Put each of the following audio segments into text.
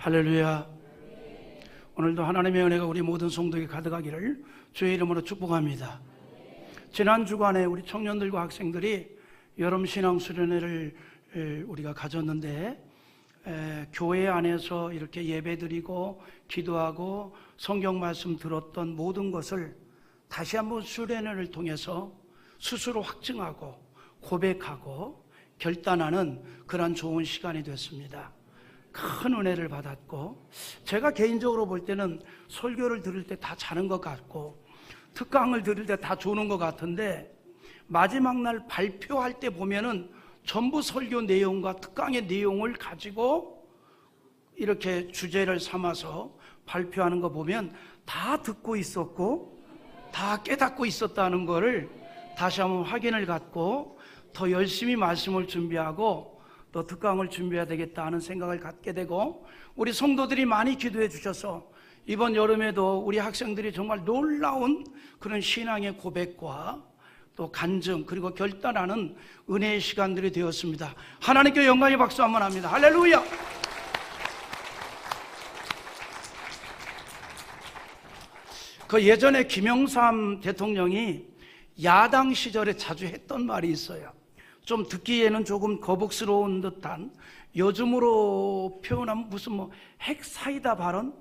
할렐루야. 오늘도 하나님의 은혜가 우리 모든 성도에게 가득하기를 주의 이름으로 축복합니다. 지난 주간에 우리 청년들과 학생들이 여름 신앙 수련회를 우리가 가졌는데 교회 안에서 이렇게 예배드리고 기도하고 성경 말씀 들었던 모든 것을 다시 한번 수련회를 통해서 스스로 확증하고 고백하고 결단하는 그런 좋은 시간이 됐습니다. 큰 은혜를 받았고, 제가 개인적으로 볼 때는 설교를 들을 때 다 자는 것 같고 특강을 들을 때 다 조는 것 같은데, 마지막 날 발표할 때 보면은 전부 설교 내용과 특강의 내용을 가지고 이렇게 주제를 삼아서 발표하는 거 보면 다 듣고 있었고 다 깨닫고 있었다는 것을 다시 한번 확인을 갖고 더 열심히 말씀을 준비하고 또 특강을 준비해야 되겠다 하는 생각을 갖게 되고, 우리 성도들이 많이 기도해 주셔서 이번 여름에도 우리 학생들이 정말 놀라운 그런 신앙의 고백과 또 간증 그리고 결단하는 은혜의 시간들이 되었습니다. 하나님께 영광의 박수 한번 합니다. 할렐루야. 그 예전에 김영삼 대통령이 야당 시절에 자주 했던 말이 있어요. 좀 듣기에는 조금 거북스러운 듯한, 요즘으로 표현하면 무슨 핵사이다 발언?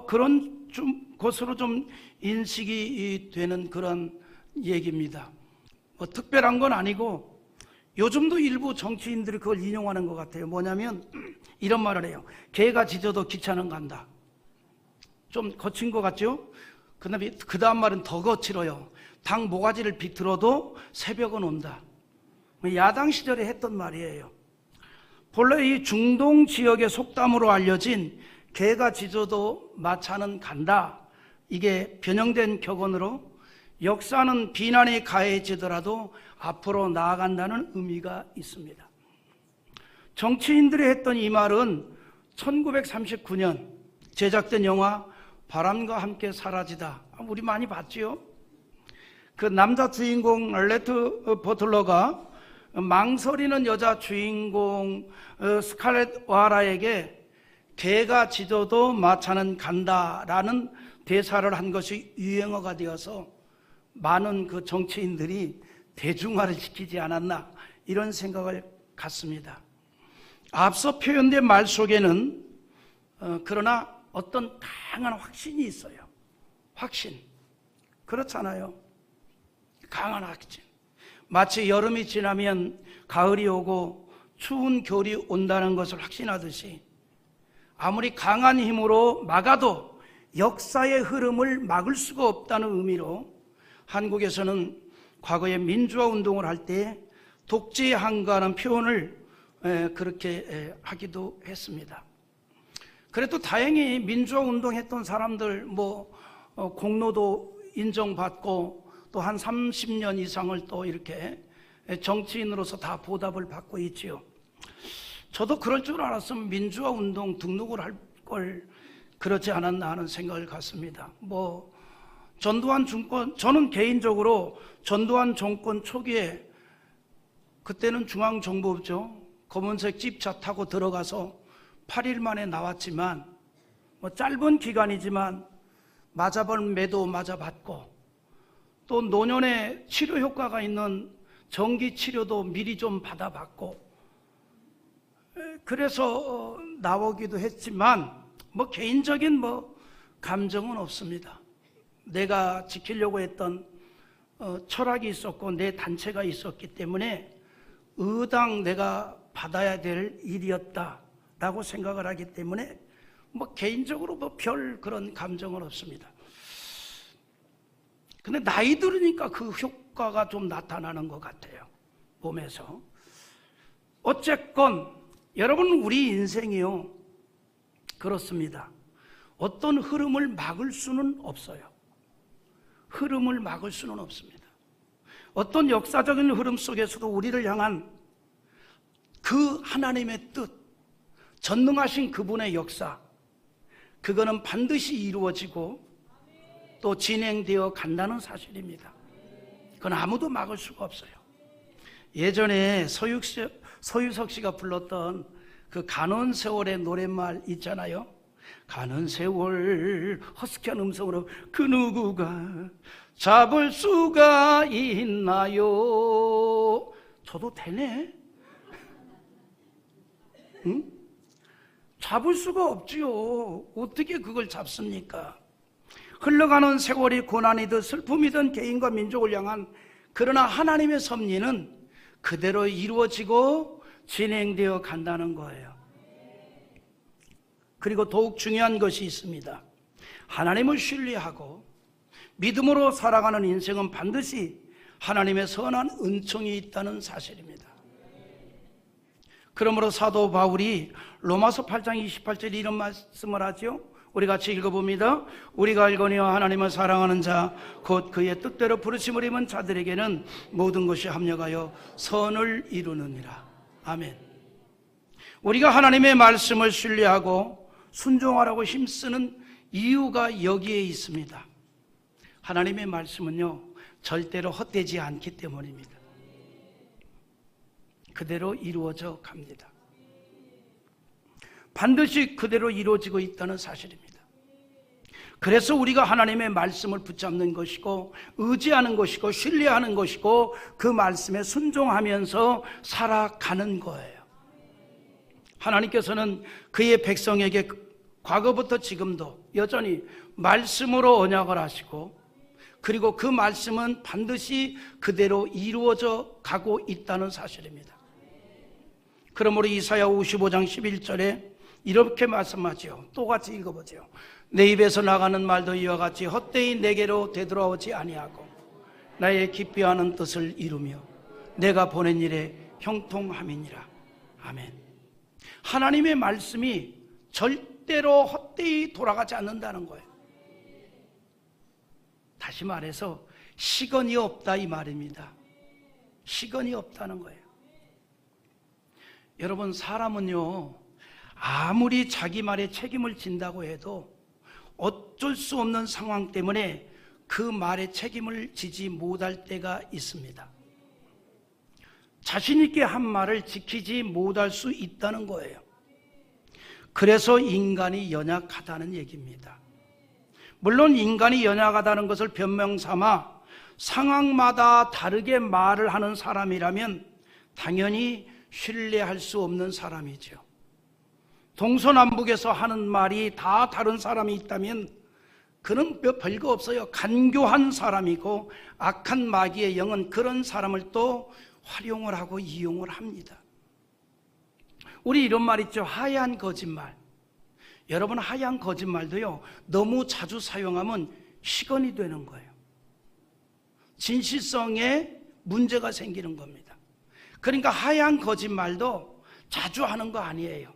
그런 것으로 좀 인식이 되는 그런 얘기입니다. 특별한 건 아니고 요즘도 일부 정치인들이 그걸 인용하는 것 같아요. 뭐냐면 이런 말을 해요. 개가 짖어도 기차는 간다. 좀 거친 것 같죠? 그 다음 말은 더 거칠어요. 닭 모가지를 비틀어도 새벽은 온다. 야당 시절에 했던 말이에요. 본래 이 중동 지역의 속담으로 알려진 개가 짖어도 마차는 간다, 이게 변형된 격언으로 역사는 비난이 가해지더라도 앞으로 나아간다는 의미가 있습니다. 정치인들이 했던 이 말은 1939년 제작된 영화 바람과 함께 사라지다, 우리 많이 봤지요? 그 남자 주인공 레트 버틀러가 망설이는 여자 주인공 스칼렛 오하라에게 개가 짖어도 마차는 간다라는 대사를 한 것이 유행어가 되어서 많은 그 정치인들이 대중화를 시키지 않았나, 이런 생각을 갖습니다. 앞서 표현된 말 속에는 그러나 어떤 강한 확신이 있어요. 확신. 그렇잖아요. 강한 확신. 마치 여름이 지나면 가을이 오고 추운 겨울이 온다는 것을 확신하듯이, 아무리 강한 힘으로 막아도 역사의 흐름을 막을 수가 없다는 의미로 한국에서는 과거에 민주화 운동을 할 때 독재에 항거하는 표현을 그렇게 하기도 했습니다. 그래도 다행히 민주화 운동했던 사람들 공로도 인정받고 또 한 30년 이상을 또 이렇게 정치인으로서 다 보답을 받고 있지요. 저도 그럴 줄 알았으면 민주화 운동 등록을 할 걸 그렇지 않았나 하는 생각을 갖습니다. 전두환 정권, 저는 개인적으로 전두환 정권 초기에, 그때는 중앙정보부죠, 검은색 집차 타고 들어가서 8일 만에 나왔지만 짧은 기간이지만 맞아본 매도 맞아봤고, 또 노년에 치료 효과가 있는 정기 치료도 미리 좀 받아봤고, 그래서 나오기도 했지만 개인적인 감정은 없습니다. 내가 지키려고 했던 철학이 있었고 내 단체가 있었기 때문에 의당 내가 받아야 될 일이었다라고 생각을 하기 때문에 개인적으로 별 그런 감정은 없습니다. 근데 나이 들으니까 그 효과가 좀 나타나는 것 같아요, 몸에서. 어쨌건 여러분, 우리 인생이요, 그렇습니다. 어떤 흐름을 막을 수는 없어요. 흐름을 막을 수는 없습니다. 어떤 역사적인 흐름 속에서도 우리를 향한 그 하나님의 뜻, 전능하신 그분의 역사, 그거는 반드시 이루어지고 또 진행되어 간다는 사실입니다. 그건 아무도 막을 수가 없어요. 예전에 서유석 씨가 불렀던 그 가는 세월의 노랫말 있잖아요. 가는 세월 허스키한 음성으로 그 누구가 잡을 수가 있나요? 저도 되네. 응? 잡을 수가 없지요. 어떻게 그걸 잡습니까? 흘러가는 세월이 고난이든 슬픔이든 개인과 민족을 향한, 그러나 하나님의 섭리는 그대로 이루어지고 진행되어 간다는 거예요. 그리고 더욱 중요한 것이 있습니다. 하나님을 신뢰하고 믿음으로 살아가는 인생은 반드시 하나님의 선한 은총이 있다는 사실입니다. 그러므로 사도 바울이 로마서 8장 28절 이런 말씀을 하죠. 우리 같이 읽어봅니다. 우리가 알거니와 하나님을 사랑하는 자 곧 그의 뜻대로 부르심을 입은 자들에게는 모든 것이 합력하여 선을 이루느니라. 아멘. 우리가 하나님의 말씀을 신뢰하고 순종하라고 힘쓰는 이유가 여기에 있습니다. 하나님의 말씀은요, 절대로 헛되지 않기 때문입니다. 그대로 이루어져 갑니다. 반드시 그대로 이루어지고 있다는 사실입니다. 그래서 우리가 하나님의 말씀을 붙잡는 것이고 의지하는 것이고 신뢰하는 것이고 그 말씀에 순종하면서 살아가는 거예요. 하나님께서는 그의 백성에게 과거부터 지금도 여전히 말씀으로 언약을 하시고, 그리고 그 말씀은 반드시 그대로 이루어져 가고 있다는 사실입니다. 그러므로 이사야 55장 11절에 이렇게 말씀하죠. 또 같이 읽어보죠. 내 입에서 나가는 말도 이와 같이 헛되이 내게로 되돌아오지 아니하고 나의 깊이 아는 뜻을 이루며 내가 보낸 일에 형통함이니라. 아멘. 하나님의 말씀이 절대로 헛되이 돌아가지 않는다는 거예요. 다시 말해서 시건이 없다 이 말입니다. 시건이 없다는 거예요. 여러분, 사람은요, 아무리 자기 말에 책임을 진다고 해도 어쩔 수 없는 상황 때문에 그 말에 책임을 지지 못할 때가 있습니다. 자신 있게 한 말을 지키지 못할 수 있다는 거예요. 그래서 인간이 연약하다는 얘기입니다. 물론 인간이 연약하다는 것을 변명 삼아 상황마다 다르게 말을 하는 사람이라면 당연히 신뢰할 수 없는 사람이죠. 동서남북에서 하는 말이 다 다른 사람이 있다면 그는 별거 없어요. 간교한 사람이고 악한 마귀의 영은 그런 사람을 또 활용을 하고 이용을 합니다. 우리 이런 말 있죠. 하얀 거짓말. 여러분, 하얀 거짓말도요, 너무 자주 사용하면 시건이 되는 거예요. 진실성에 문제가 생기는 겁니다. 그러니까 하얀 거짓말도 자주 하는 거 아니에요.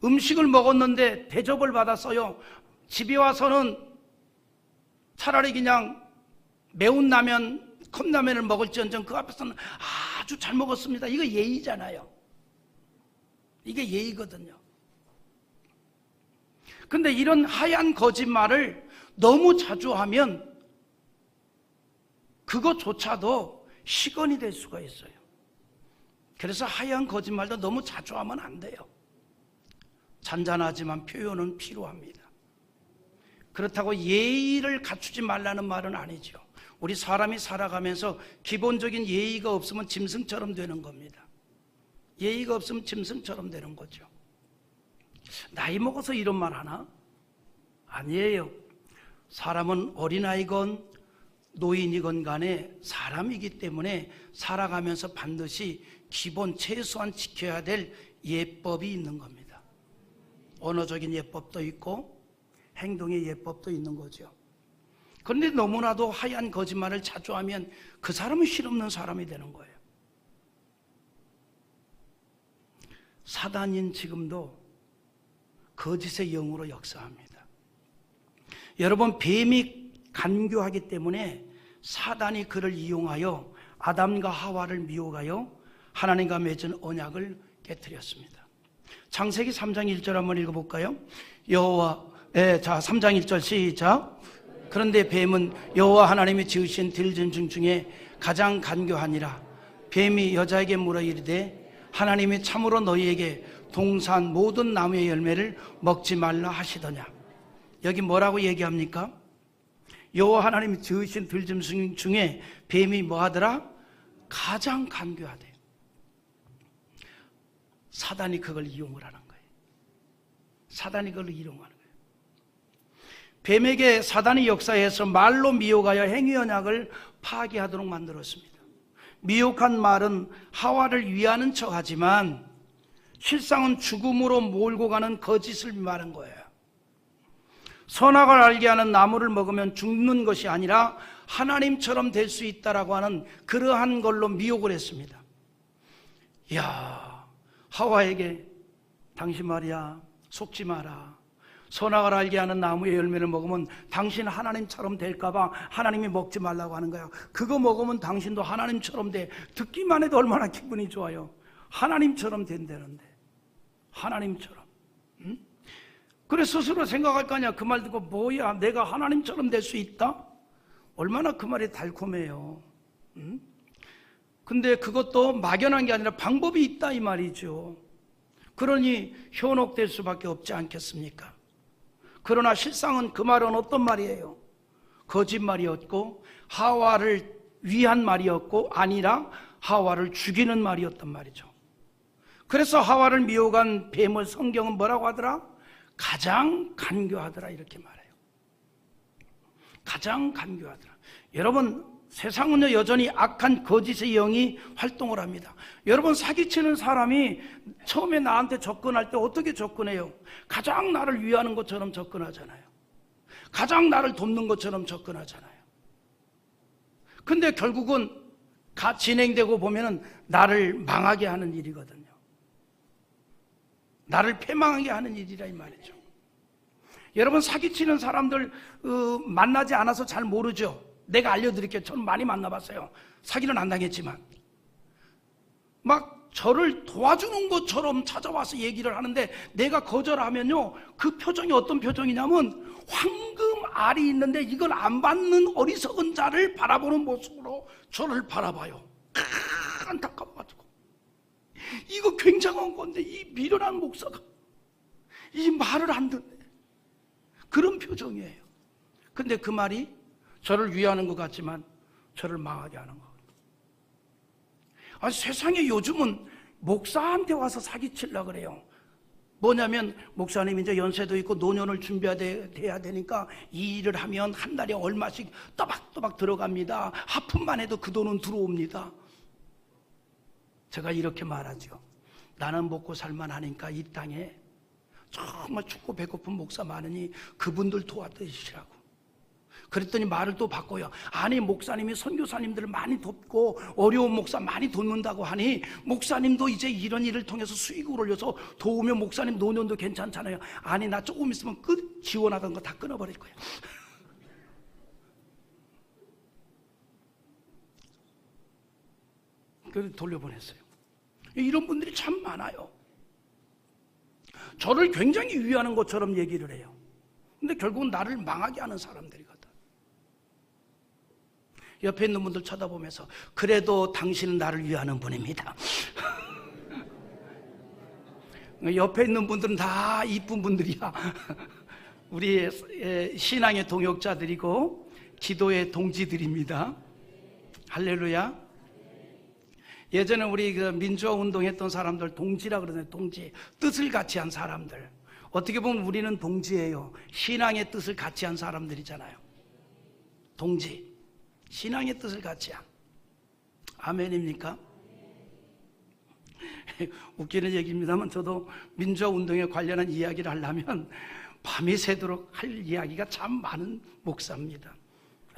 음식을 먹었는데 대접을 받았어요. 집에 와서는 차라리 그냥 매운 라면, 컵라면을 먹을지언정 그 앞에서는 아주 잘 먹었습니다. 이거 예의잖아요. 이게 예의거든요. 근데 이런 하얀 거짓말을 너무 자주 하면 그것조차도 시건이 될 수가 있어요. 그래서 하얀 거짓말도 너무 자주 하면 안 돼요. 잔잔하지만 표현은 필요합니다. 그렇다고 예의를 갖추지 말라는 말은 아니죠. 우리 사람이 살아가면서 기본적인 예의가 없으면 짐승처럼 되는 겁니다. 예의가 없으면 짐승처럼 되는 거죠. 나이 먹어서 이런 말 하나? 아니에요. 사람은 어린아이건 노인이건 간에 사람이기 때문에 살아가면서 반드시 기본 최소한 지켜야 될 예법이 있는 겁니다. 언어적인 예법도 있고 행동의 예법도 있는 거죠. 그런데 너무나도 하얀 거짓말을 자주 하면 그 사람은 실없는 사람이 되는 거예요. 사단인 지금도 거짓의 영으로 역사합니다. 여러분, 뱀이 간교하기 때문에 사단이 그를 이용하여 아담과 하와를 미혹하여 하나님과 맺은 언약을 깨뜨렸습니다. 창세기 3장 1절 한번 읽어볼까요? 자, 3장 1절 시작. 그런데 뱀은 여호와 하나님이 지으신 들짐승 중에 가장 간교하니라. 뱀이 여자에게 물어 이르되 하나님이 참으로 너희에게 동산 모든 나무의 열매를 먹지 말라 하시더냐. 여기 뭐라고 얘기합니까? 여호와 하나님이 지으신 들짐승 중에 뱀이 뭐하더라? 가장 간교하대. 사단이 그걸 이용을 하는 거예요. 사단이 그걸 이용하는 거예요. 뱀에게 사단이 역사해서 말로 미혹하여 행위 언약을 파괴하도록 만들었습니다. 미혹한 말은 하와를 위하는 척하지만 실상은 죽음으로 몰고 가는 거짓을 말한 거예요. 선악을 알게 하는 나무를 먹으면 죽는 것이 아니라 하나님처럼 될 수 있다라고 하는 그러한 걸로 미혹을 했습니다. 이야, 하와에게 당신 말이야, 속지 마라. 선악을 알게 하는 나무의 열매를 먹으면 당신 하나님처럼 될까봐 하나님이 먹지 말라고 하는 거야. 그거 먹으면 당신도 하나님처럼 돼. 듣기만 해도 얼마나 기분이 좋아요. 하나님처럼 된다는데. 하나님처럼. 응? 그래 스스로 생각할 거 아니야. 그 말 듣고 뭐야, 내가 하나님처럼 될 수 있다? 얼마나 그 말이 달콤해요. 응? 근데 그것도 막연한 게 아니라 방법이 있다 이 말이죠. 그러니 현혹될 수밖에 없지 않겠습니까? 그러나 실상은 그 말은 어떤 말이에요? 거짓말이었고 하와를 위한 말이었고 아니라 하와를 죽이는 말이었단 말이죠. 그래서 하와를 미혹한 뱀을 성경은 뭐라고 하더라? 가장 간교하더라 이렇게 말해요. 가장 간교하더라. 여러분, 세상은요 여전히 악한 거짓의 영이 활동을 합니다. 여러분, 사기치는 사람이 처음에 나한테 접근할 때 어떻게 접근해요? 가장 나를 위하는 것처럼 접근하잖아요. 가장 나를 돕는 것처럼 접근하잖아요. 근데 결국은 진행되고 보면은 나를 망하게 하는 일이거든요. 나를 패망하게 하는 일이라 이 말이죠. 여러분, 사기치는 사람들 만나지 않아서 잘 모르죠. 내가 알려드릴게요. 저는 많이 만나봤어요. 사기는 안 당했지만 막 저를 도와주는 것처럼 찾아와서 얘기를 하는데 내가 거절하면요 그 표정이 어떤 표정이냐면 황금 알이 있는데 이걸 안 받는 어리석은 자를 바라보는 모습으로 저를 바라봐요. 안타까워가지고 이거 굉장한 건데 이 미련한 목사가 이 말을 안 듣네. 그런 표정이에요. 근데 그 말이 저를 위하는 것 같지만 저를 망하게 하는 것. 세상에 요즘은 목사한테 와서 사기치려고 그래요. 뭐냐면 목사님 이제 연세도 있고 노년을 준비해야 되니까 이 일을 하면 한 달에 얼마씩 또박또박 들어갑니다. 하품만 해도 그 돈은 들어옵니다. 제가 이렇게 말하죠. 나는 먹고 살만하니까 이 땅에 정말 춥고 배고픈 목사 많으니 그분들 도와드리시라고. 그랬더니 말을 또 바꿔요. 아니, 목사님이 선교사님들을 많이 돕고 어려운 목사 많이 돕는다고 하니 목사님도 이제 이런 일을 통해서 수익을 올려서 도우면 목사님 노년도 괜찮잖아요. 아니, 나 조금 있으면 지원하던 거 다 끊어버릴 거예요. 그래서 돌려보냈어요. 이런 분들이 참 많아요. 저를 굉장히 위하는 것처럼 얘기를 해요. 근데 결국은 나를 망하게 하는 사람들이거든. 옆에 있는 분들 쳐다보면서 그래도 당신은 나를 위하는 분입니다. 옆에 있는 분들은 다 이쁜 분들이야. 우리 신앙의 동역자들이고 기도의 동지들입니다. 할렐루야. 예전에 우리 그 민주화 운동했던 사람들 동지라 그러잖아요. 동지, 뜻을 같이 한 사람들. 어떻게 보면 우리는 동지예요. 신앙의 뜻을 같이 한 사람들이잖아요. 동지, 신앙의 뜻을 같이 한. 아멘입니까? 웃기는 얘기입니다만 저도 민주화 운동에 관련한 이야기를 하려면 밤이 새도록 할 이야기가 참 많은 목사입니다.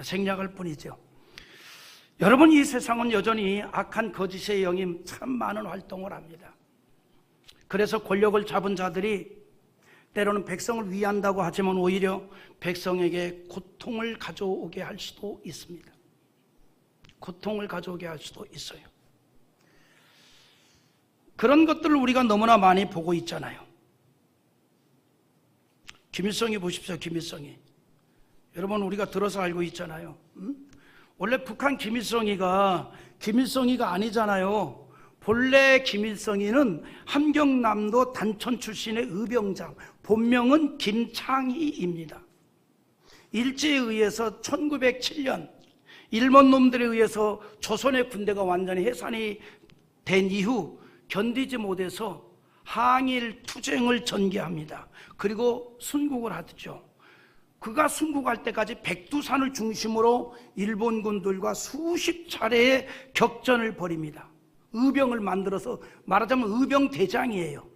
생략할 뿐이죠. 여러분, 이 세상은 여전히 악한 거짓의 영이 참 많은 활동을 합니다. 그래서 권력을 잡은 자들이 때로는 백성을 위한다고 하지만 오히려 백성에게 고통을 가져오게 할 수도 있습니다. 고통을 가져오게 할 수도 있어요. 그런 것들을 우리가 너무나 많이 보고 있잖아요. 김일성이 보십시오. 김일성이. 여러분, 우리가 들어서 알고 있잖아요. 원래 북한 김일성이가 아니잖아요. 본래 김일성이는 함경남도 단천 출신의 의병장, 본명은 김창희입니다. 일제에 의해서 1907년 일본 놈들에 의해서 조선의 군대가 완전히 해산이 된 이후 견디지 못해서 항일 투쟁을 전개합니다. 그리고 순국을 하죠. 그가 순국할 때까지 백두산을 중심으로 일본군들과 수십 차례의 격전을 벌입니다. 의병을 만들어서 말하자면 의병대장이에요.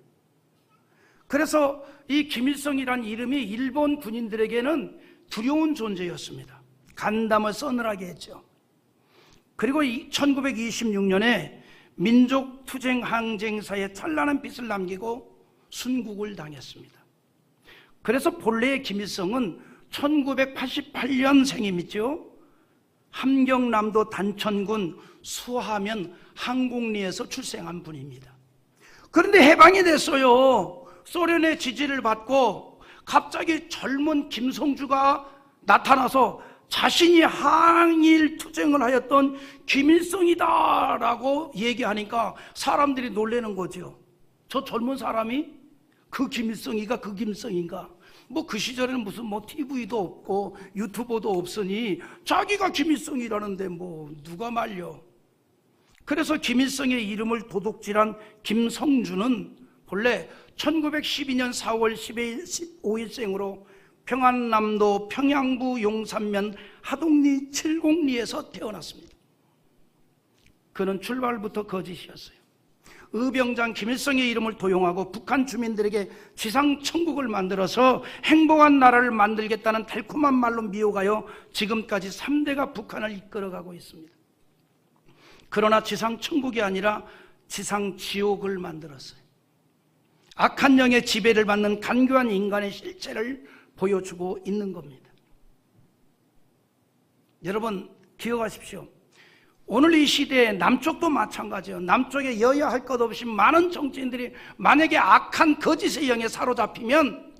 그래서 이 김일성이라는 이름이 일본 군인들에게는 두려운 존재였습니다. 간담을 서늘하게 했죠. 그리고 1926년에 민족투쟁 항쟁사에 찬란한 빛을 남기고 순국을 당했습니다. 그래서 본래의 김일성은 1988년생이죠. 함경남도 단천군 수하면 항곡리에서 출생한 분입니다. 그런데 해방이 됐어요. 소련의 지지를 받고 갑자기 젊은 김성주가 나타나서 자신이 항일 투쟁을 하였던 김일성이다라고 얘기하니까 사람들이 놀라는 거죠. 저 젊은 사람이 그 김일성이가 그 김일성인가? 뭐 그 시절에는 무슨 뭐 TV도 없고 유튜버도 없으니 자기가 김일성이라는데 뭐 누가 말려. 그래서 김일성의 이름을 도둑질한 김성주는 본래 1912년 4월 15일생으로 평안남도 평양부 용산면 하동리 칠곡리에서 태어났습니다. 그는 출발부터 거짓이었어요. 의병장 김일성의 이름을 도용하고 북한 주민들에게 지상천국을 만들어서 행복한 나라를 만들겠다는 달콤한 말로 미혹하여 지금까지 3대가 북한을 이끌어가고 있습니다. 그러나 지상천국이 아니라 지상지옥을 만들었어요. 악한 영의 지배를 받는 간교한 인간의 실체를 보여주고 있는 겁니다. 여러분 기억하십시오. 오늘 이 시대에 남쪽도 마찬가지예요. 남쪽에 여야 할 것 없이 많은 정치인들이 만약에 악한 거짓의 영에 사로잡히면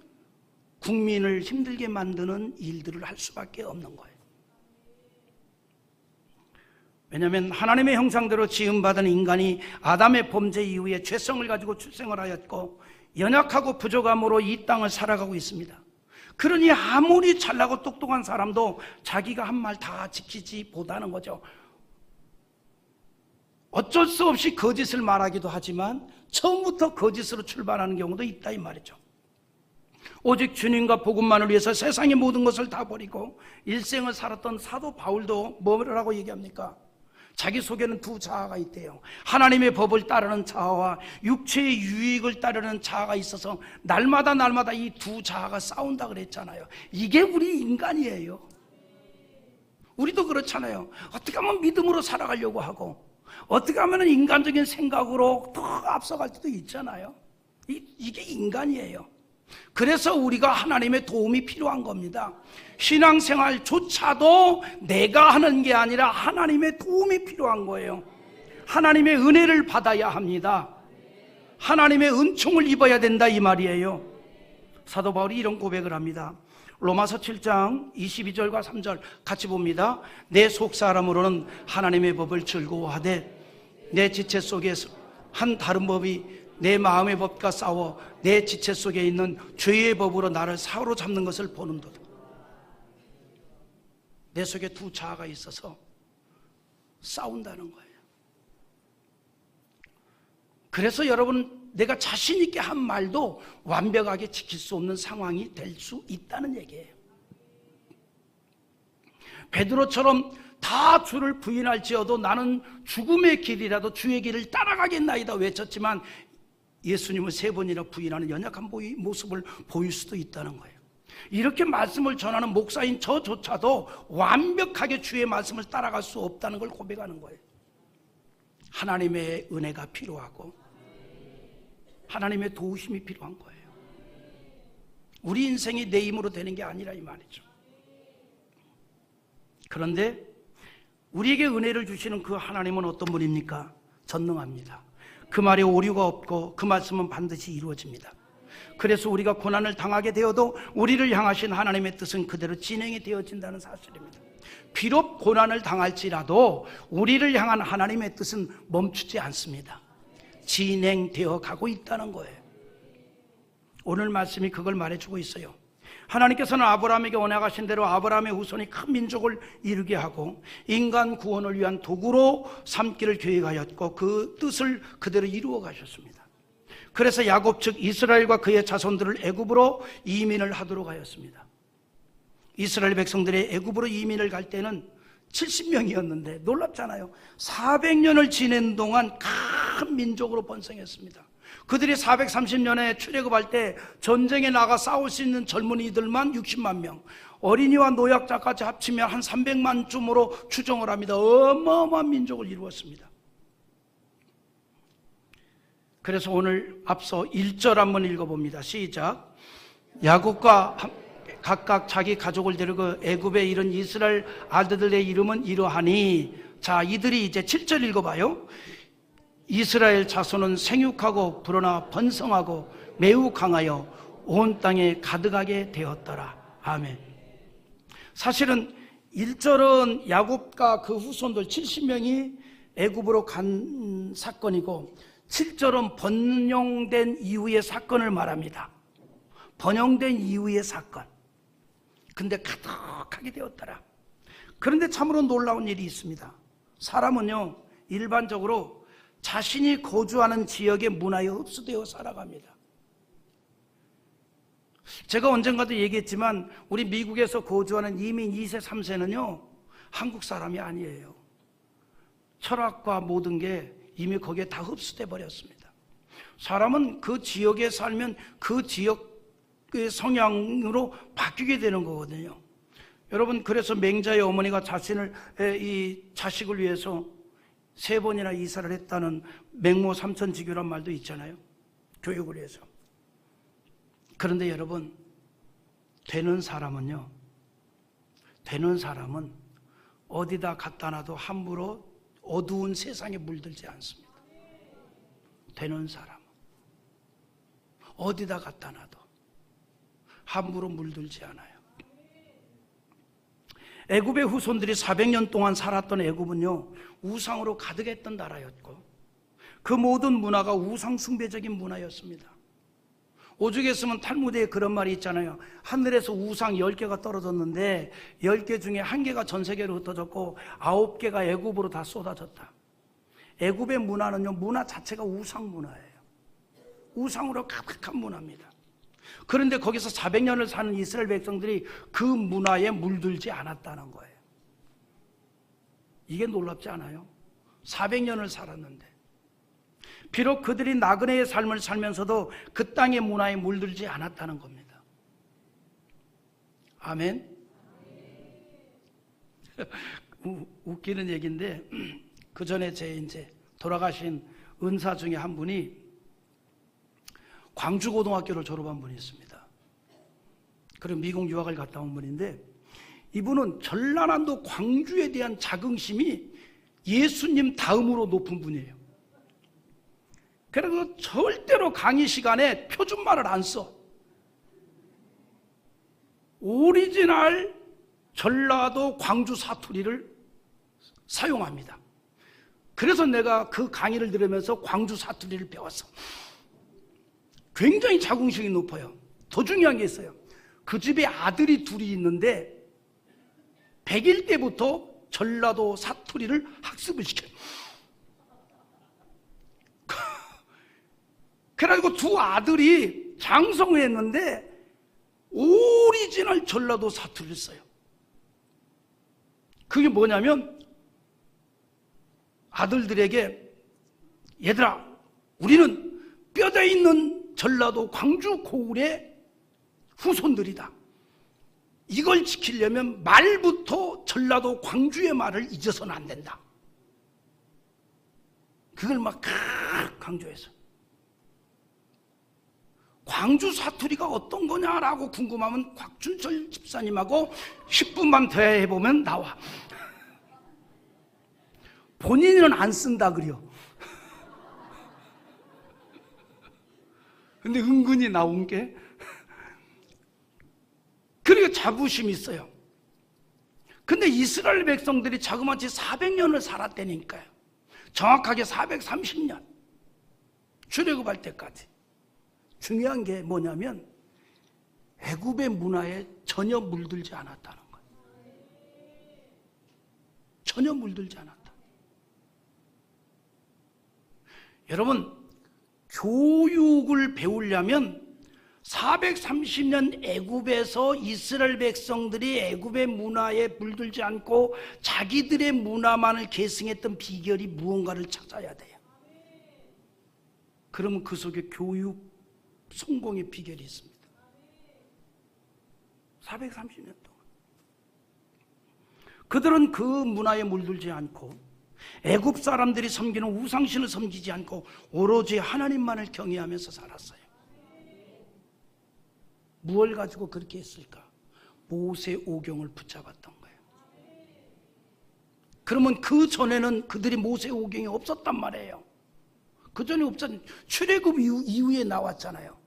국민을 힘들게 만드는 일들을 할 수밖에 없는 거예요. 왜냐하면 하나님의 형상대로 지음받은 인간이 아담의 범죄 이후에 죄성을 가지고 출생을 하였고 연약하고 부족함으로 이 땅을 살아가고 있습니다. 그러니 아무리 잘나고 똑똑한 사람도 자기가 한 말 다 지키지 못하는 거죠. 어쩔 수 없이 거짓을 말하기도 하지만 처음부터 거짓으로 출발하는 경우도 있다 이 말이죠. 오직 주님과 복음만을 위해서 세상의 모든 것을 다 버리고 일생을 살았던 사도 바울도 뭐라고 얘기합니까? 자기 속에는 두 자아가 있대요. 하나님의 법을 따르는 자아와 육체의 유익을 따르는 자아가 있어서 날마다 이 두 자아가 싸운다 그랬잖아요. 이게 우리 인간이에요. 우리도 그렇잖아요. 어떻게 하면 믿음으로 살아가려고 하고 어떻게 하면 인간적인 생각으로 더 앞서갈 때도 있잖아요. 이게 인간이에요. 그래서 우리가 하나님의 도움이 필요한 겁니다. 신앙생활조차도 내가 하는 게 아니라 하나님의 도움이 필요한 거예요. 하나님의 은혜를 받아야 합니다. 하나님의 은총을 입어야 된다 이 말이에요. 사도 바울이 이런 고백을 합니다. 로마서 7장 22절과 3절 같이 봅니다. 내 속사람으로는 하나님의 법을 즐거워하되 내 지체 속에서 한 다른 법이 내 마음의 법과 싸워 내 지체 속에 있는 죄의 법으로 나를 사로잡는 것을 보는도다. 내 속에 두 자아가 있어서 싸운다는 거예요. 그래서 여러분 내가 자신 있게 한 말도 완벽하게 지킬 수 없는 상황이 될 수 있다는 얘기예요. 베드로처럼 다 주를 부인할지어도 나는 죽음의 길이라도 주의 길을 따라가겠나이다 외쳤지만 예수님을 3번이나 부인하는 연약한 모습을 보일 수도 있다는 거예요. 이렇게 말씀을 전하는 목사인 저조차도 완벽하게 주의 말씀을 따라갈 수 없다는 걸 고백하는 거예요. 하나님의 은혜가 필요하고 하나님의 도우심이 필요한 거예요. 우리 인생이 내 힘으로 되는 게 아니라 이 말이죠. 그런데 우리에게 은혜를 주시는 그 하나님은 어떤 분입니까? 전능합니다. 그 말에 오류가 없고 그 말씀은 반드시 이루어집니다. 그래서 우리가 고난을 당하게 되어도 우리를 향하신 하나님의 뜻은 그대로 진행이 되어진다는 사실입니다. 비록 고난을 당할지라도 우리를 향한 하나님의 뜻은 멈추지 않습니다. 진행되어 가고 있다는 거예요. 오늘 말씀이 그걸 말해주고 있어요. 하나님께서는 아브라함에게 언약하신 대로 아브라함의 후손이 큰 민족을 이루게 하고 인간 구원을 위한 도구로 삼기를 계획하였고 그 뜻을 그대로 이루어 가셨습니다. 그래서 야곱 즉 이스라엘과 그의 자손들을 애굽으로 이민을 하도록 하였습니다. 이스라엘 백성들이 애굽으로 이민을 갈 때는 70명이었는데 놀랍잖아요. 400년을 지낸 동안 큰 민족으로 번성했습니다. 그들이 430년에 출애굽할 때 전쟁에 나가 싸울 수 있는 젊은이들만 60만 명, 어린이와 노약자까지 합치면 한 300만쯤으로 추정을 합니다. 어마어마한 민족을 이루었습니다. 그래서 오늘 앞서 1절 한번 읽어봅니다. 시작. 야곱과 각각 자기 가족을 데리고 애굽에 이른 이스라엘 아들들의 이름은 이러하니, 자, 이들이 이제 7절 읽어봐요. 이스라엘 자손은 생육하고 불어나 번성하고 매우 강하여 온 땅에 가득하게 되었더라. 아멘. 사실은 1절은 야곱과 그 후손들 70명이 애굽으로 간 사건이고 7절은 번영된 이후의 사건을 말합니다. 번영된 이후의 사건. 근데 가득하게 되었더라. 그런데 참으로 놀라운 일이 있습니다. 사람은요, 일반적으로 자신이 거주하는 지역의 문화에 흡수되어 살아갑니다. 제가 언젠가도 얘기했지만 우리 미국에서 거주하는 이민 2세, 3세는요 한국 사람이 아니에요. 철학과 모든 게 이미 거기에 다 흡수돼 버렸습니다. 사람은 그 지역에 살면 그 지역의 성향으로 바뀌게 되는 거거든요. 여러분, 그래서 맹자의 어머니가 이 자식을 위해서 3번이나 이사를 했다는 맹모 삼천지교란 말도 있잖아요. 교육을 위해서. 그런데 여러분, 되는 사람은 어디다 갖다 놔도 함부로 어두운 세상에 물들지 않습니다. 되는 사람은 어디다 갖다 놔도 함부로 물들지 않아요. 애굽의 후손들이 400년 동안 살았던 애굽은요 우상으로 가득했던 나라였고 그 모든 문화가 우상 숭배적인 문화였습니다. 오죽에 쓰면 탈무드에 그런 말이 있잖아요. 하늘에서 우상 10개가 떨어졌는데 10개 중에 1개가 전 세계로 흩어졌고 9개가 애굽으로 다 쏟아졌다. 애굽의 문화는요 문화 자체가 우상 문화예요. 우상으로 가득한 문화입니다. 그런데 거기서 400년을 사는 이스라엘 백성들이 그 문화에 물들지 않았다는 거예요. 이게 놀랍지 않아요? 400년을 살았는데 비록 그들이 나그네의 삶을 살면서도 그 땅의 문화에 물들지 않았다는 겁니다. 아멘. 웃기는 얘기인데 그 전에 제 이제 돌아가신 은사 중에 한 분이 광주고등학교를 졸업한 분이 있습니다. 그리고 미국 유학을 갔다 온 분인데 이분은 전라남도 광주에 대한 자긍심이 예수님 다음으로 높은 분이에요. 그래서 절대로 강의 시간에 표준말을 안 써. 오리지널 전라도 광주 사투리를 사용합니다. 그래서 내가 그 강의를 들으면서 광주 사투리를 배웠어. 굉장히 자긍심이 높아요. 더 중요한 게 있어요. 그 집에 아들이 둘이 있는데 100일 때부터 전라도 사투리를 학습을 시켜요. 그래가지고 두 아들이 장성을 했는데 오리지널 전라도 사투리를 써요. 그게 뭐냐면 아들들에게 얘들아 우리는 뼈대 있는 전라도 광주 고을의 후손들이다. 이걸 지키려면 말부터 전라도 광주의 말을 잊어서는 안 된다. 그걸 막 강조해서 광주 사투리가 어떤 거냐라고 궁금하면 곽준철 집사님하고 10분만 대화해보면 나와. 본인은 안 쓴다 그래요. 근데 은근히 나온 게 그리고 자부심이 있어요. 근데 이스라엘 백성들이 자그마치 400년을 살았다니까요. 정확하게 430년. 출애굽할 때까지. 중요한 게 뭐냐면 애굽의 문화에 전혀 물들지 않았다는 거예요. 전혀 물들지 않았다. 여러분, 교육을 배우려면 430년 애굽에서 이스라엘 백성들이 애굽의 문화에 물들지 않고 자기들의 문화만을 계승했던 비결이 무언가를 찾아야 돼요. 그러면 그 속에 교육 성공의 비결이 있습니다. 430년 동안 그들은 그 문화에 물들지 않고 애굽 사람들이 섬기는 우상신을 섬기지 않고 오로지 하나님만을 경외하면서 살았어요. 무엇을 가지고 그렇게 했을까? 모세오경을 붙잡았던 거예요. 그러면 그 전에는 그들이 모세오경이 없었단 말이에요. 그 전에 없었던, 출애굽 이후에 나왔잖아요.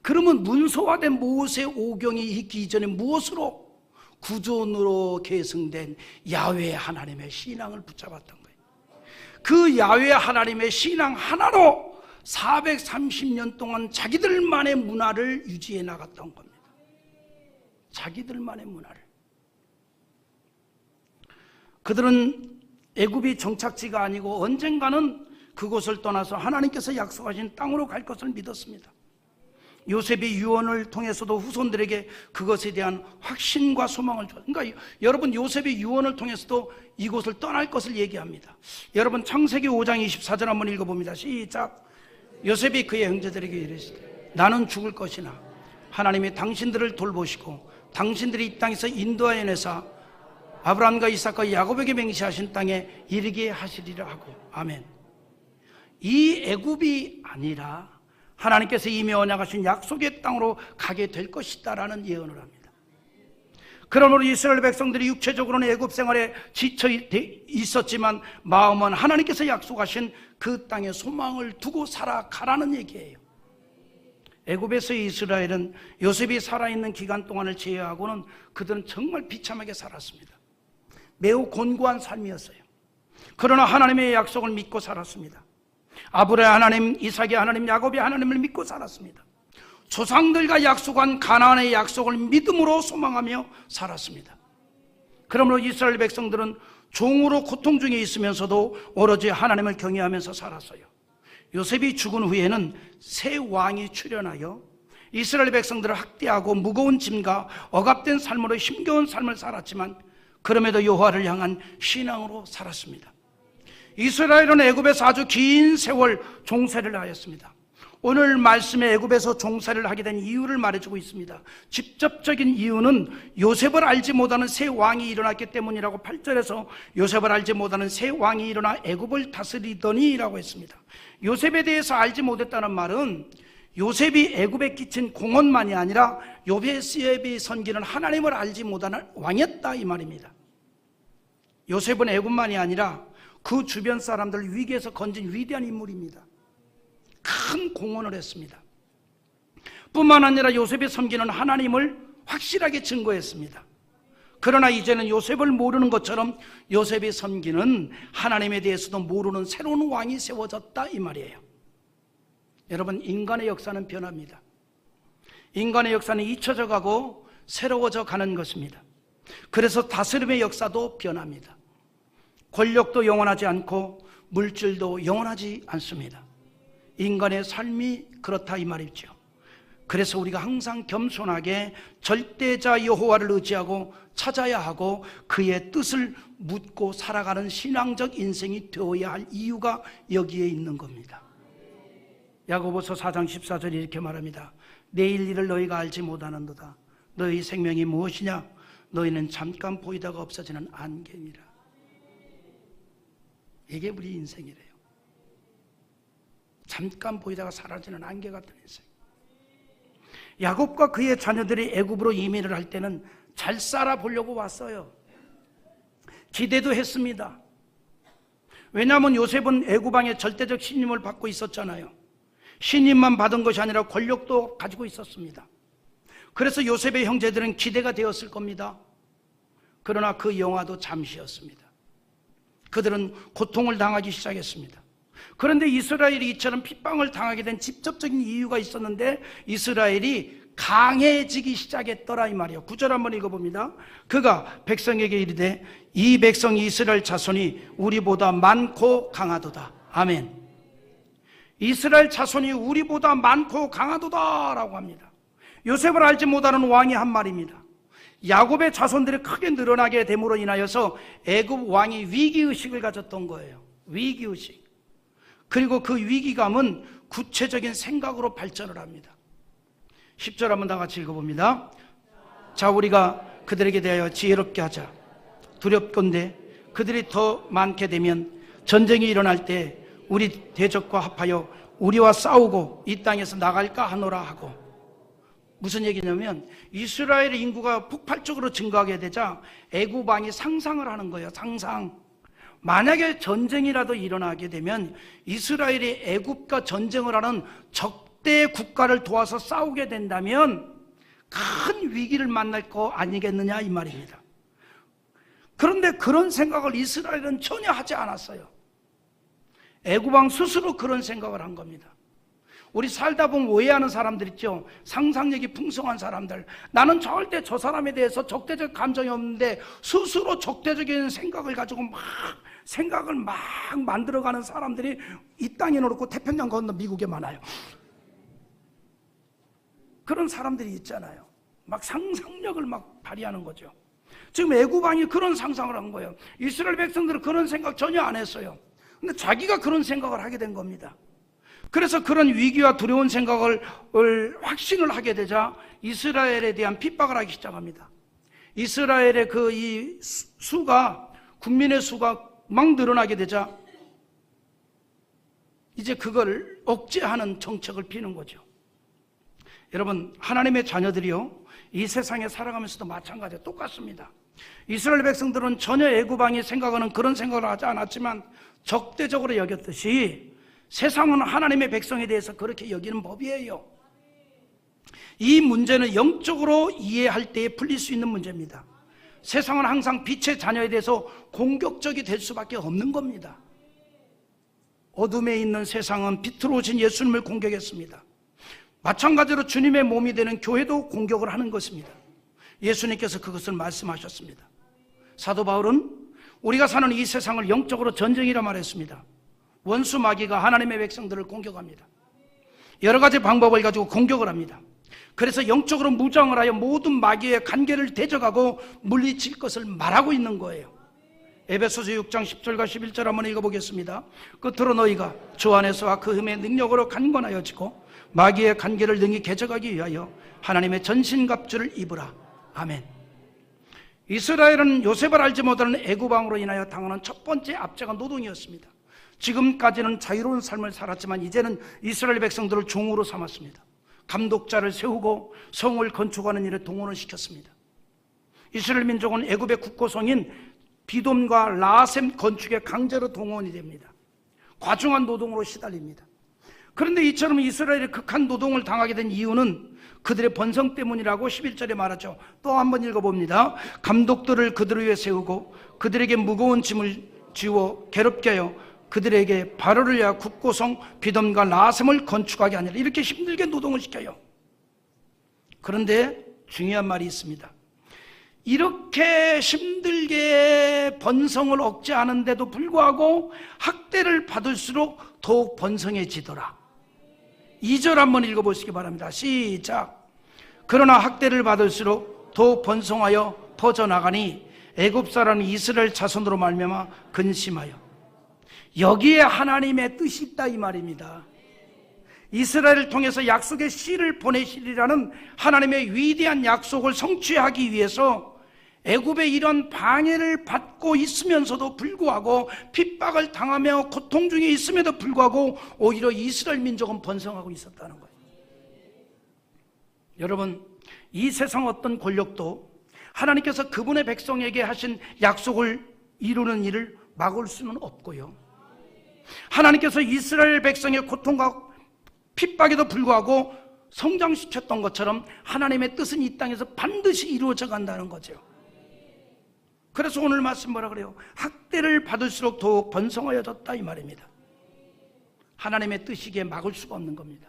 그러면 문서화된 모세오경이 있기 이전에 무엇으로? 구존으로 계승된 야훼 하나님의 신앙을 붙잡았던 거예요. 그 야훼 하나님의 신앙 하나로 430년 동안 자기들만의 문화를 유지해 나갔던 겁니다. 자기들만의 문화를. 그들은 애굽이 정착지가 아니고 언젠가는 그곳을 떠나서 하나님께서 약속하신 땅으로 갈 것을 믿었습니다. 요셉의 유언을 통해서도 후손들에게 그것에 대한 확신과 소망을 줬어요. 그러니까 여러분, 요셉의 유언을 통해서도 이곳을 떠날 것을 얘기합니다. 여러분, 창세기 5장 24절 한번 읽어봅니다. 시작. 요셉이 그의 형제들에게 이르시되 나는 죽을 것이나 하나님이 당신들을 돌보시고 당신들이 이 땅에서 인도하여 내사 아브라함과 이삭과 야곱에게 맹세하신 땅에 이르게 하시리라 하고. 아멘. 이 애굽이 아니라 하나님께서 이미 언약하신 약속의 땅으로 가게 될 것이다라는 예언을 합니다. 그러므로 이스라엘 백성들이 육체적으로는 애굽 생활에 지쳐 있었지만 마음은 하나님께서 약속하신 그 땅에 소망을 두고 살아가라는 얘기예요. 애굽에서의 이스라엘은 요셉이 살아있는 기간 동안을 제외하고는 그들은 정말 비참하게 살았습니다. 매우 곤고한 삶이었어요. 그러나 하나님의 약속을 믿고 살았습니다. 아브라함의 하나님, 이삭의 하나님, 야곱의 하나님을 믿고 살았습니다. 조상들과 약속한 가나안의 약속을 믿음으로 소망하며 살았습니다. 그러므로 이스라엘 백성들은 종으로 고통 중에 있으면서도 오로지 하나님을 경외하면서 살았어요. 요셉이 죽은 후에는 새 왕이 출현하여 이스라엘 백성들을 학대하고 무거운 짐과 억압된 삶으로 힘겨운 삶을 살았지만 그럼에도 여호와를 향한 신앙으로 살았습니다. 이스라엘은 애굽에서 아주 긴 세월 종살이를 하였습니다. 오늘 말씀에 애굽에서 종살이를 하게 된 이유를 말해주고 있습니다. 직접적인 이유는 요셉을 알지 못하는 새 왕이 일어났기 때문이라고 8절에서 요셉을 알지 못하는 새 왕이 일어나 애굽을 다스리더니 라고 했습니다. 요셉에 대해서 알지 못했다는 말은 요셉이 애굽에 끼친 공헌만이 아니라 요셉이 섬기는 하나님을 알지 못하는 왕이었다 이 말입니다. 요셉은 애굽만이 아니라 그 주변 사람들을 위기에서 건진 위대한 인물입니다. 큰 공헌을 했습니다. 뿐만 아니라 요셉이 섬기는 하나님을 확실하게 증거했습니다. 그러나 이제는 요셉을 모르는 것처럼 요셉이 섬기는 하나님에 대해서도 모르는 새로운 왕이 세워졌다 이 말이에요. 여러분, 인간의 역사는 변합니다. 인간의 역사는 잊혀져 가고 새로워져 가는 것입니다. 그래서 다스림의 역사도 변합니다. 권력도 영원하지 않고 물질도 영원하지 않습니다. 인간의 삶이 그렇다 이 말이죠. 그래서 우리가 항상 겸손하게 절대자 여호와를 의지하고 찾아야 하고 그의 뜻을 묻고 살아가는 신앙적 인생이 되어야 할 이유가 여기에 있는 겁니다. 야고보서 4장 14절에 이렇게 말합니다. 내일 일을 너희가 알지 못하는도다. 너희 생명이 무엇이냐? 너희는 잠깐 보이다가 없어지는 안개니라. 이게 우리 인생이래요. 잠깐 보이다가 사라지는 안개 같은 인생. 야곱과 그의 자녀들이 애굽으로 이민을 할 때는 잘 살아보려고 왔어요. 기대도 했습니다. 왜냐하면 요셉은 애굽 왕의 절대적 신임을 받고 있었잖아요. 신임만 받은 것이 아니라 권력도 가지고 있었습니다. 그래서 요셉의 형제들은 기대가 되었을 겁니다. 그러나 그 영화도 잠시였습니다. 그들은 고통을 당하기 시작했습니다. 그런데 이스라엘이 이처럼 핍박을 당하게 된 직접적인 이유가 있었는데 이스라엘이 강해지기 시작했더라 이 말이에요. 9절 한번 읽어봅니다. 그가 백성에게 이르되 이 백성이 이스라엘 자손이 우리보다 많고 강하도다. 아멘. 이스라엘 자손이 우리보다 많고 강하도다 라고 합니다. 요셉을 알지 못하는 왕이 한 말입니다. 야곱의 자손들이 크게 늘어나게 됨으로 인하여서 애굽 왕이 위기의식을 가졌던 거예요. 위기의식. 그리고 그 위기감은 구체적인 생각으로 발전을 합니다. 10절 한번 다 같이 읽어봅니다. 자, 우리가 그들에게 대하여 지혜롭게 하자. 두렵건대 그들이 더 많게 되면 전쟁이 일어날 때 우리 대적과 합하여 우리와 싸우고 이 땅에서 나갈까 하노라 하고. 무슨 얘기냐면 이스라엘의 인구가 폭발적으로 증가하게 되자 애굽 왕이 상상을 하는 거예요. 상상. 만약에 전쟁이라도 일어나게 되면 이스라엘이 애굽과 전쟁을 하는 적대 국가를 도와서 싸우게 된다면 큰 위기를 만날 거 아니겠느냐 이 말입니다. 그런데 그런 생각을 이스라엘은 전혀 하지 않았어요. 애굽 왕 스스로 그런 생각을 한 겁니다. 우리 살다 보면 오해하는 사람들 있죠. 상상력이 풍성한 사람들. 나는 절대 저 사람에 대해서 적대적 감정이 없는데 스스로 적대적인 생각을 가지고 생각을 막 만들어가는 사람들이 이 땅에 놓고 태평양 건너 미국에 많아요. 그런 사람들이 있잖아요. 막 상상력을 막 발휘하는 거죠. 지금 애굽 왕이 그런 상상을 한 거예요. 이스라엘 백성들은 그런 생각 전혀 안 했어요. 근데 자기가 그런 생각을 하게 된 겁니다. 그래서 그런 위기와 두려운 생각을 확신을 하게 되자 이스라엘에 대한 핍박을 하기 시작합니다. 이스라엘의 이 수가, 국민의 수가 막 늘어나게 되자 이제 그걸 억제하는 정책을 피는 거죠. 여러분, 하나님의 자녀들이요, 이 세상에 살아가면서도 마찬가지예요. 똑같습니다. 이스라엘 백성들은 전혀 애굽 왕이 생각하는 그런 생각을 하지 않았지만 적대적으로 여겼듯이 세상은 하나님의 백성에 대해서 그렇게 여기는 법이에요. 이 문제는 영적으로 이해할 때에 풀릴 수 있는 문제입니다. 세상은 항상 빛의 자녀에 대해서 공격적이 될 수밖에 없는 겁니다. 어둠에 있는 세상은 빛으로 오신 예수님을 공격했습니다. 마찬가지로 주님의 몸이 되는 교회도 공격을 하는 것입니다. 예수님께서 그것을 말씀하셨습니다. 사도 바울은 우리가 사는 이 세상을 영적으로 전쟁이라 말했습니다. 원수 마귀가 하나님의 백성들을 공격합니다. 여러 가지 방법을 가지고 공격을 합니다. 그래서 영적으로 무장을 하여 모든 마귀의 간계를 대적하고 물리칠 것을 말하고 있는 거예요. 에베소서 6장 10절과 11절 한번 읽어보겠습니다. 끝으로 너희가 주 안에서와 그 흠의 능력으로 강건하여지고 마귀의 간계를 능히 개적하기 위하여 하나님의 전신갑주를 입으라. 아멘. 이스라엘은 요셉을 알지 못하는 애굽 왕으로 인하여 당하는 첫 번째 압제가 노동이었습니다. 지금까지는 자유로운 삶을 살았지만 이제는 이스라엘 백성들을 종으로 삼았습니다. 감독자를 세우고 성을 건축하는 일에 동원을 시켰습니다. 이스라엘 민족은 애굽의 국고성인 비돔과 라셈 건축에 강제로 동원이 됩니다. 과중한 노동으로 시달립니다. 그런데 이처럼 이스라엘이 극한 노동을 당하게 된 이유는 그들의 번성 때문이라고 11절에 말하죠. 또 한번 읽어봅니다. 감독들을 그들을 위해 세우고 그들에게 무거운 짐을 지워 괴롭게 하여 그들에게 바로를 위하여 국고성 비돔과 라셈을 건축하게 하니라. 이렇게 힘들게 노동을 시켜요. 그런데 중요한 말이 있습니다. 이렇게 힘들게 번성을 억제하는데도 불구하고 학대를 받을수록 더욱 번성해지더라. 2절 한번 읽어보시기 바랍니다. 시작. 그러나 학대를 받을수록 더욱 번성하여 퍼져나가니 애굽 사람이 이스라엘 자손으로 말미암아 근심하여. 여기에 하나님의 뜻이 있다 이 말입니다. 이스라엘을 통해서 약속의 씨를 보내시리라는 하나님의 위대한 약속을 성취하기 위해서 애굽의 이런 방해를 받고 있으면서도 불구하고 핍박을 당하며 고통 중에 있음에도 불구하고 오히려 이스라엘 민족은 번성하고 있었다는 거예요. 여러분, 이 세상 어떤 권력도 하나님께서 그분의 백성에게 하신 약속을 이루는 일을 막을 수는 없고요, 하나님께서 이스라엘 백성의 고통과 핍박에도 불구하고 성장시켰던 것처럼 하나님의 뜻은 이 땅에서 반드시 이루어져 간다는 거죠. 그래서 오늘 말씀 뭐라 그래요? 학대를 받을수록 더욱 번성하여졌다 이 말입니다. 하나님의 뜻이기에 막을 수가 없는 겁니다.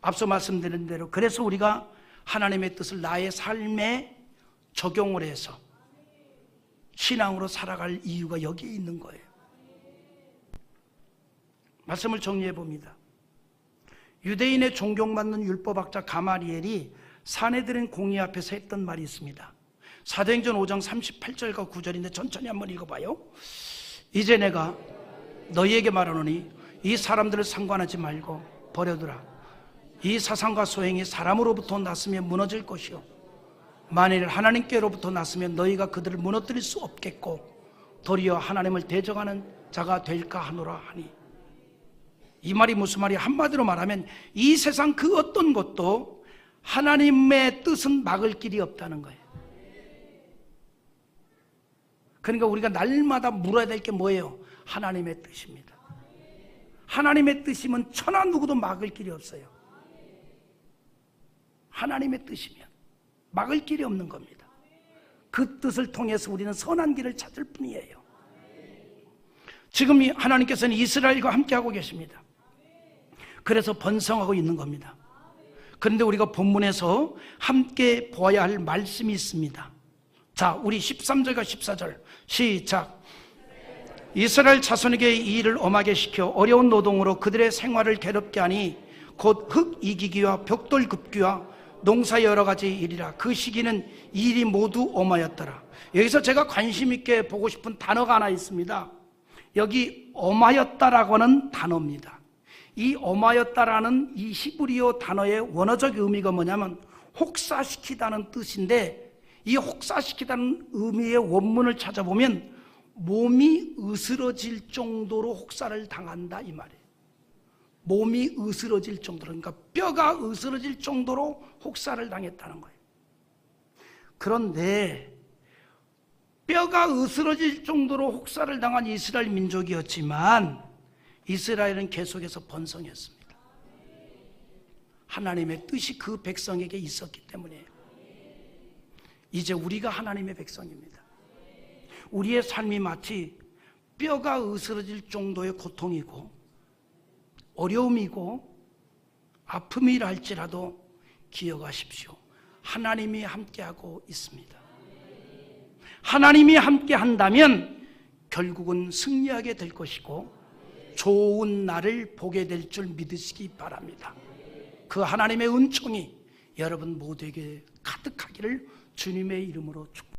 앞서 말씀드린 대로 그래서 우리가 하나님의 뜻을 나의 삶에 적용을 해서 신앙으로 살아갈 이유가 여기에 있는 거예요. 말씀을 정리해 봅니다. 유대인의 존경받는 율법학자 가마리엘이 사내들인 공의 앞에서 했던 말이 있습니다. 사도행전 5장 38절과 9절인데 천천히 한번 읽어봐요. 이제 내가 너희에게 말하노니 이 사람들을 상관하지 말고 버려두라. 이 사상과 소행이 사람으로부터 났으면 무너질 것이요 만일 하나님께로부터 났으면 너희가 그들을 무너뜨릴 수 없겠고 도리어 하나님을 대적하는 자가 될까 하노라 하니. 이 말이 무슨 말이야? 한마디로 말하면 이 세상 그 어떤 것도 하나님의 뜻은 막을 길이 없다는 거예요. 그러니까 우리가 날마다 물어야 될 게 뭐예요? 하나님의 뜻입니다. 하나님의 뜻이면 천하 누구도 막을 길이 없어요. 하나님의 뜻이면 막을 길이 없는 겁니다. 그 뜻을 통해서 우리는 선한 길을 찾을 뿐이에요. 지금 하나님께서는 이스라엘과 함께하고 계십니다. 그래서 번성하고 있는 겁니다. 그런데 우리가 본문에서 함께 보아야 할 말씀이 있습니다. 자, 우리 13절과 14절 시작. 이스라엘 자손에게 이 일을 엄하게 시켜 어려운 노동으로 그들의 생활을 괴롭게 하니 곧 흙 이기기와 벽돌 굽기와 농사 여러 가지 일이라. 그 시기는 이 일이 모두 엄하였더라. 여기서 제가 관심 있게 보고 싶은 단어가 하나 있습니다. 여기 엄하였다라고 하는 단어입니다. 이 엄하였다라는 이 히브리어 단어의 원어적 의미가 뭐냐면 혹사시키다는 뜻인데, 이 혹사시키다는 의미의 원문을 찾아보면 몸이 으스러질 정도로 혹사를 당한다 이 말이에요. 몸이 으스러질 정도로, 그러니까 뼈가 으스러질 정도로 혹사를 당했다는 거예요. 그런데 뼈가 으스러질 정도로 혹사를 당한 이스라엘 민족이었지만 이스라엘은 계속해서 번성했습니다. 하나님의 뜻이 그 백성에게 있었기 때문이에요. 이제 우리가 하나님의 백성입니다. 우리의 삶이 마치 뼈가 으스러질 정도의 고통이고 어려움이고 아픔이라 할지라도 기억하십시오. 하나님이 함께하고 있습니다. 하나님이 함께한다면 결국은 승리하게 될 것이고 좋은 날을 보게 될 줄 믿으시기 바랍니다. 그 하나님의 은총이 여러분 모두에게 가득하기를 주님의 이름으로 축복합니다.